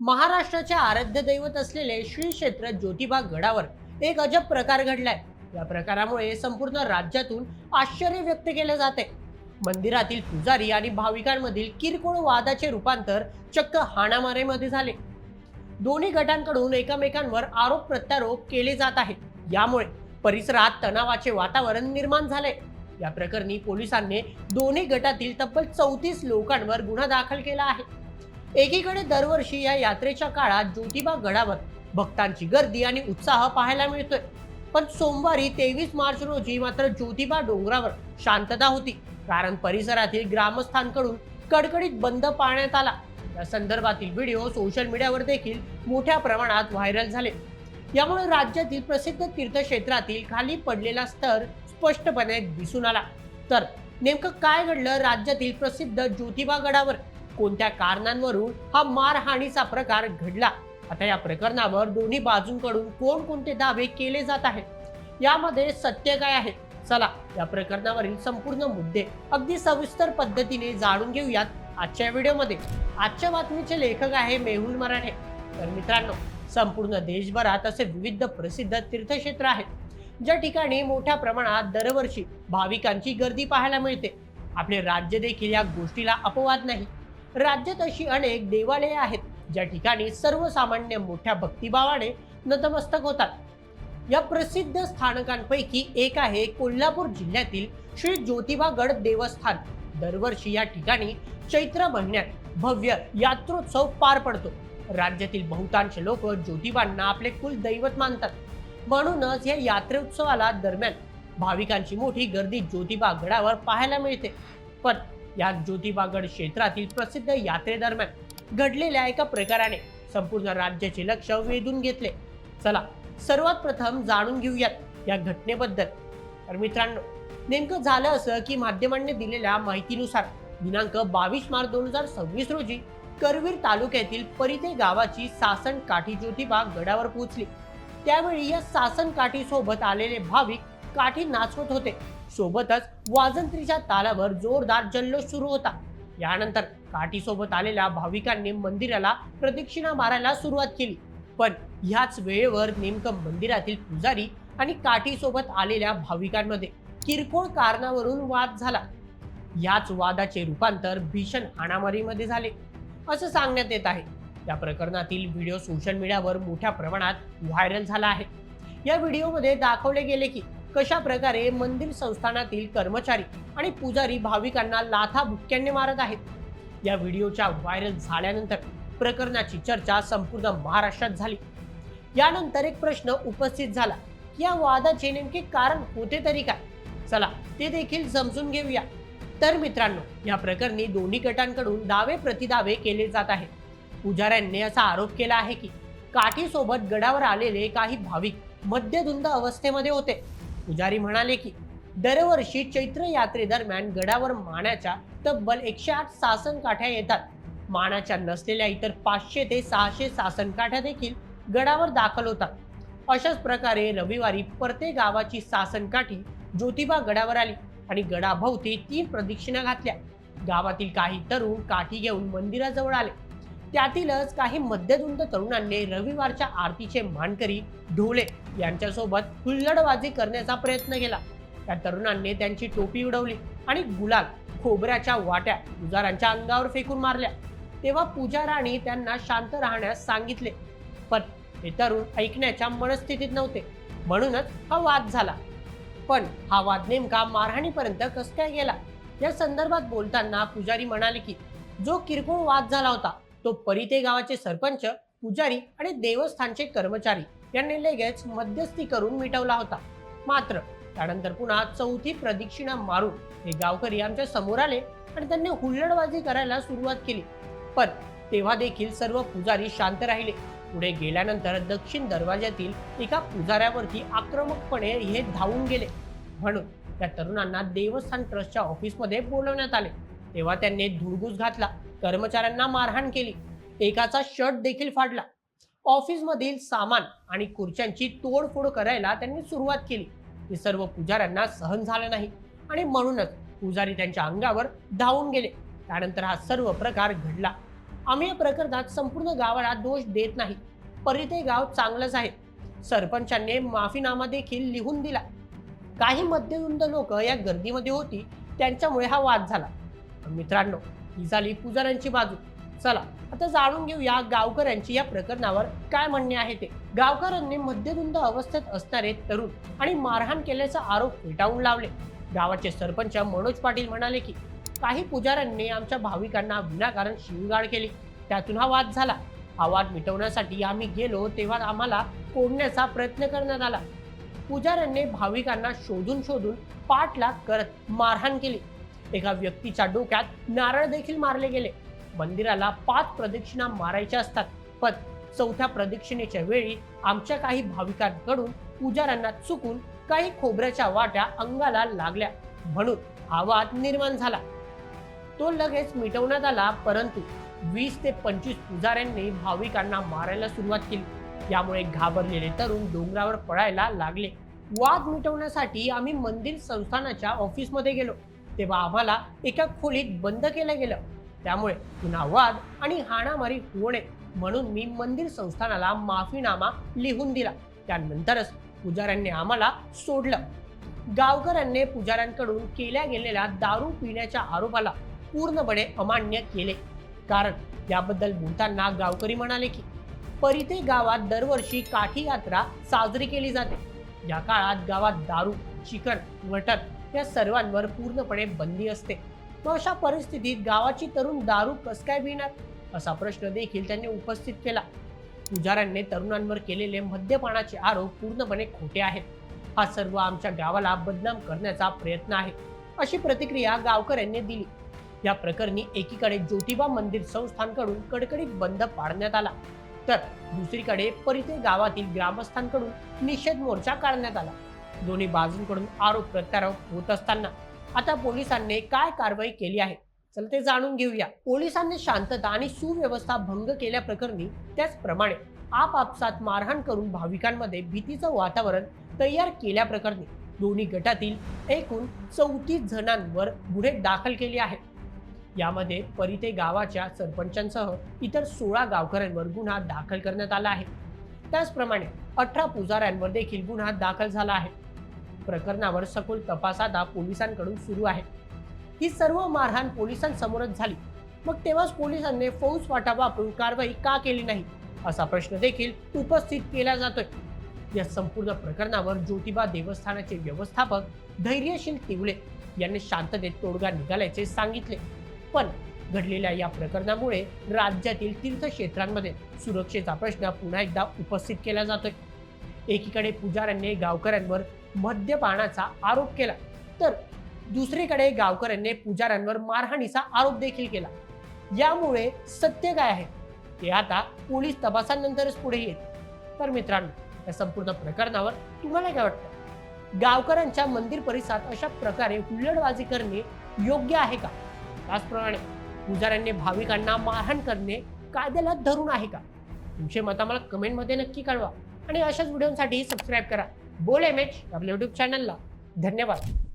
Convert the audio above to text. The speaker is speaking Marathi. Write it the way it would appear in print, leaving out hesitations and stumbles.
महाराष्ट्राचे आराध्य दैवत असलेले श्री क्षेत्र ज्योतिबा गडावर एक अजब प्रकार घडलाय। या प्रकारामुळे संपूर्ण राज्यातून आश्चर्य व्यक्त केले जाते। मंदिरातील पुजारी आणि भाविकांमधील किरकोळ वादाचे रूपांतर चक्क हाणामारीमध्ये झाले। दोन्ही गटांकडून एकमेकांवर आरोप प्रत्यारोप केले जात आहेत। यामुळे परिसरात तणावाचे वातावरण निर्माण झाले। या प्रकरणी पोलिसांनी दोन्ही गटातील तब्बल 34 लोकांवर गुन्हा दाखल केला आहे। एकीकडे दरवर्षी या यात्रेच्या काळात ज्योतिबा गडावर भक्तांची गर्दी आणि उत्साह पाहायला मिळतोय, पण सोमवारी 23 मार्च रोजी मात्र ज्योतिबा डोंगरावर शांतता होती, कारण परिसरातील ग्रामस्थांकडून कडकडीत बंद पाळण्यात आला। या संदर्भातील व्हिडिओ सोशल मीडियावर देखील मोठ्या प्रमाणात व्हायरल झाले। यामुळे राज्यातील प्रसिद्ध तीर्थक्षेत्रातील खाली पडलेला स्तर स्पष्टपणे दिसून आला। तर नेमकं काय घडलं राज्यातील प्रसिद्ध ज्योतिबा गडावर? कोणत्या कारणांवरून हा मारहाणीचा प्रकार घडला? आता या प्रकरणावर दोन्ही बाजूंकडून कोणकोणते दावे केले जात आहेत, यामध्ये सत्य काय आहे? चला या प्रकरणावरील संपूर्ण मुद्दे अगदी सविस्तर पद्धतीने जाणून घेऊयात आजच्या व्हिडिओमध्ये। आजच्या बातमीचे लेखक आहे मेहुल मराठे। तर मित्रांनो, संपूर्ण देशभरात असे विविध प्रसिद्ध तीर्थक्षेत्र आहेत ज्या ठिकाणी मोठ्या प्रमाणात दरवर्षी भाविकांची गर्दी पाहायला मिळते। आपले राज्य देखील या गोष्टीला अपवाद नाही। राज्यात अशी अनेक देवालये आहेत ज्या ठिकाणी सर्वसामान्य मोठ्या भक्तिभावाने नतमस्तक होतात। या प्रसिद्ध स्थानकांपैकी एक आहे कोल्हापूर जिल्ह्यातील श्री ज्योतिबा गड देवस्थान। दरवर्षी या ठिकाणी चैत्र महिन्यात भव्य यात्रोत्सव पार पडतो। राज्यातील बहुतांश लोक ज्योतिबांना आपले कुलदैवत मानतात, म्हणूनच या यात्रोत्सवाला दरम्यान भाविकांची मोठी गर्दी ज्योतिबा गडावर पाहायला मिळते। पण या ज्योतिबागड क्षेत्रातील प्रसिद्ध यात्रेदरम्यान घडलेल्या एका प्रकाराने संपूर्ण राज्याचे लक्ष वेधून घेतले। चला सर्वात प्रथम जाणून घेऊयात या घटनेबद्दल। तर मित्रांनो, नेमकं झालं असं की माध्यमांनी दिलेल्या माहितीनुसार दिनांक 22 मार्च 2026 रोजी करवीर तालुक्यातील परिते गावाची सासन काठी ज्योतिबा गडावर पोहोचली। त्यावेळी या सासन काठी सोबत आलेले भाविक काठी नाचवत होते। सोबतच वाजंत्रीच्या तालावर जोरदार जल्लोष सुरू होता। यानंतर काठी सोबत आलेल्या भाविकांनी मंदिराला प्रदक्षिणा मारायला सुरुवात केली। पण ह्याच वेळेवर नेमकं मंदिरातील पुजारी आणि काठी सोबत आलेल्या भाविकांमध्ये किरकोळ कारणावरून वाद झाला। याच वादाचे रूपांतर भीषण हाणामारीमध्ये झाले असं सांगण्यात येत आहे। या प्रकरणातील व्हिडिओ सोशल मीडियावर मोठ्या प्रमाणात व्हायरल झाला आहे। या व्हिडिओमध्ये दाखवले गेले की कशा प्रकारे मंदिर संस्थानातील कर्मचारी आणि पुजारी भाविकांना लाथा बुक्क्यांनी मारत आहेत। या व्हिडिओच्या व्हायरल झाल्यानंतर प्रकरणाची चर्चा संपूर्ण महाराष्ट्रात झाली। यानंतर एक प्रश्न उपस्थित झाला की या वादाचे नेमके कारण होते तरी काय? चला ते देखील समजून घेऊया। तर मित्रांनो, या प्रकरणी दोन्ही गटांकडून दावे प्रतिदावे केले जात आहेत। पुजाऱ्यांनी असा आरोप केला आहे की काठी सोबत गडावर आलेले काही भाविक मद्यधुंद अवस्थेमध्ये होते। पुजारी म्हणाले की दरवर्षी चैत्र यात्रेदरम्यान गडावर मानाच्या तब्बल 108 सासन काठ्या येतात। मानाच्या नसलेल्या इतर 500 ते 600 सासन काठ्या देखील गडावर दाखल होतात। अशाच प्रकारे रविवारी परते गावाची सासन काठी ज्योतिबा गडावर आली आणि गडाभोवती 3 प्रदक्षिणा घातल्या। गावातील काही तरुण काठी घेऊन मंदिराजवळ आले। त्यातीलच काही मध्यधुंद तरुणांनी रविवारच्या आरतीचे मानकरी ढोले यांच्यासोबत हुल्लडबाजी करण्याचा प्रयत्न केला। त्या तरुणांनी त्यांची टोपी उडवली आणि गुलाल, खोबऱ्याच्या वाट्या पुजाऱ्यांच्या अंगावर फेकून मारल्या। तेव्हा पुजाऱ्यांनी त्यांना शांत राहण्यास सांगितले, पण हे तरुण ऐकण्याच्या मनस्थितीत नव्हते, म्हणूनच हा वाद झाला। पण हा वाद नेमका मारहाणीपर्यंत कसं काय गेला, या संदर्भात बोलताना पुजारी म्हणाले की जो किरकोळ वाद झाला होता तो परिते गावाचे सरपंच, पुजारी आणि देवस्थानचे कर्मचारी यांनी लगेच मध्यस्थी करून मिटवला होता। मात्र त्यानंतर पुन्हा चौथी प्रदक्षिणा मारून हे गावकरी आमच्या समोर आले आणि त्यांनी हुल्लडबाजी करायला सुरुवात केली। पण तेव्हा देखील सर्व पुजारी शांत राहिले। पुढे गेल्यानंतर दक्षिण दरवाजातील एका पुजाऱ्यावरती आक्रमकपणे हे धावून गेले, म्हणून त्या तरुणांना देवस्थान ट्रस्टच्या ऑफिसमध्ये बोलवण्यात आले। तेव्हा त्यांनी धुडगूस घातला, कर्मचाऱ्यांना मारहाण केली, एकाचा शर्ट देखील फाडला। ऑफिसमधील सामान आणि खुर्च्यांची तोडफोड करायला त्यांनी सुरुवात केली। हे सर्व पुजाऱ्यांना सहन झालं नाही आणि म्हणूनच पुजारी त्यांच्या अंगावर धावून गेले। त्यानंतर हा सर्व प्रकार घडला। आम्ही या प्रकरणात संपूर्ण गावाला दोष देत नाही. परिते गाव चांगलंच आहे. सरपंचांनी माफीनामा देखील लिहून दिला. काही मध्यधुंद लोक या गर्दीमध्ये होती, त्यांच्यामुळे हा वाद झाला. मित्रांनो, ही झाली पुजाऱ्यांची बाजू. चला आता जाणून घेऊया गावकऱ्यांची या प्रकरणावर काय म्हणणे आहे ते. गावकऱ्यांनी मध्यधुंद अवस्थेत असणारे तरुण आणि मारहाण केल्याचा आरोप फेटाळून लावले. गावाचे सरपंच मनोज पाटील म्हणाले की काही पुजाऱ्यांनी आमच्या भाविकांना विनाकारण शिवीगाळ केली, त्यातून हा वाद झाला. हा वाद मिटवण्यासाठी आम्ही गेलो तेव्हा आम्हाला कोंडण्याचा प्रयत्न करण्यात आला. पुजाऱ्यांनी भाविकांना शोधून शोधून पाठलाग करत मारहाण केली. एका व्यक्तीच्या डोक्यात नारळ देखील मारले गेले. मंदिराला 5 प्रदक्षिणा मारायच्या असतात, पण 4थ्या प्रदक्षिणेच्या वेळी आमच्या काही भाविकांकडून पुजाऱ्यांना चुकून काही खोबऱ्याच्या वाट्या अंगाला लागल्या, म्हणून हा वाद निर्माण झाला. तो लगेच मिटवण्यात आला, परंतु 20 ते 25 पुजाऱ्यांनी भाविकांना मारायला सुरुवात केली. यामुळे घाबरलेले तरुण डोंगरावर पळायला लागले. वाद मिटवण्यासाठी आम्ही मंदिर संस्थानाच्या ऑफिसमध्ये गेलो, तेव्हा आम्हाला एका खोलीत बंद केलं गेलं. त्यामुळे पुन्हा वाद आणि हाणामारी होऊ नये म्हणून मी मंदिर संस्थानाला माफीनामा लिहून दिला. त्यानंतरच पुजाऱ्यांनी आम्हाला सोडलं. गावकऱ्यांनी पुजाऱ्यांकडून केल्या गेलेल्या दारू पिण्याच्या आरोपाला पूर्णपणे अमान्य केले. कारण याबद्दल बोलताना गावकरी म्हणाले की परिते गावात दरवर्षी काठी यात्रा साजरी केली जाते. या काळात गावात दारू, चिकन, मटण या सर्वांवर पूर्णपणे बंदी असते. मग अशा परिस्थितीत गावाची तरुण दारू कस काय पिणार, असा प्रश्न देखील त्यांनी उपस्थित केला. पुजाऱ्यांनी तरुणांवर केलेले मद्यपानाचे आरोप पूर्णपणे खोटे आहेत. हा सर्व आमच्या गावाला बदनाम करण्याचा प्रयत्न आहे, अशी प्रतिक्रिया गावकऱ्यांनी दिली. या प्रकरणी एकीकडे ज्योतिबा मंदिर संस्थानकडून कडकडीत बंद पाडण्यात आला, तर दुसरीकडे परिते गावातील ग्रामस्थांकडून निषेध मोर्चा काढण्यात आला. दोन्ही बाजूंकडून आरोप प्रत्यारोप होत असताना आता पोलिसांनी काय कारवाई केली आहे, चला ते जाणून घेऊया. पोलिसांनी शांतता आणि सुव्यवस्था भंग केल्याप्रकरणी, त्याचप्रमाणे आपापसात मारहाण करून भाविकांमध्ये भीतीचं वातावरण तयार केल्याप्रकरणी दोन्ही गटातील एकूण 34 जणांवर गुन्हे दाखल केले आहेत. यामध्ये परिते गावाच्या सरपंचांसह इतर 16 गावकऱ्यांवर गुन्हा दाखल करण्यात आला आहे. त्याचप्रमाणे 18 पुजाऱ्यांवर देखील गुन्हा दाखल झाला आहे. प्रकरणावर सखोल तपास आता पोलिसांकडून सुरू आहे. ही सर्व मारहाण पोलिसांसमोरच झाली, मग तेव्हाच पोलिसांनी फौजफाटा वापरून कारवाई का केली नाही, असा प्रश्न देखील उपस्थित केला जातोय. या संपूर्ण प्रकरणावर ज्योतिबा देवस्थानाचे व्यवस्थापक धैर्यशील तिवळे यांनी शांततेत तोडगा निघाल्याचे सांगितले. पण घडलेल्या या प्रकरणामुळे राज्यातील तीर्थक्षेत्रांमध्ये सुरक्षेचा प्रश्न पुन्हा एकदा उपस्थित केला जातोय. एकीकडे पुजाऱ्यांनी गावकऱ्यांवर मद्यपानाचा आरोप केला, तर दुसरीकडे गावकऱ्यांनी पुजाऱ्यांवर मारहाणीचा आरोप देखील केला. यामुळे सत्य काय आहे ते आता पोलीस तपासानंतरच पुढे येईल. तर मित्रांनो, या संपूर्ण प्रकरणावर तुम्हाला काय वाटतं? गावकऱ्यांच्या मंदिर परिसरात अशा प्रकारे हुल्लडबाजी करणे योग्य आहे का? त्याचप्रमाणे पुजाऱ्यांनी भाविकांना मारहाण करणे कायद्याला धरून आहे का? तुमचे मत आम्हाला कमेंटमध्ये नक्की कळवा आणि अशाच व्हिडिओसाठी सबस्क्राईब करा. बोल एमएच आपल्या यूट्यूब चॅनलला. धन्यवाद.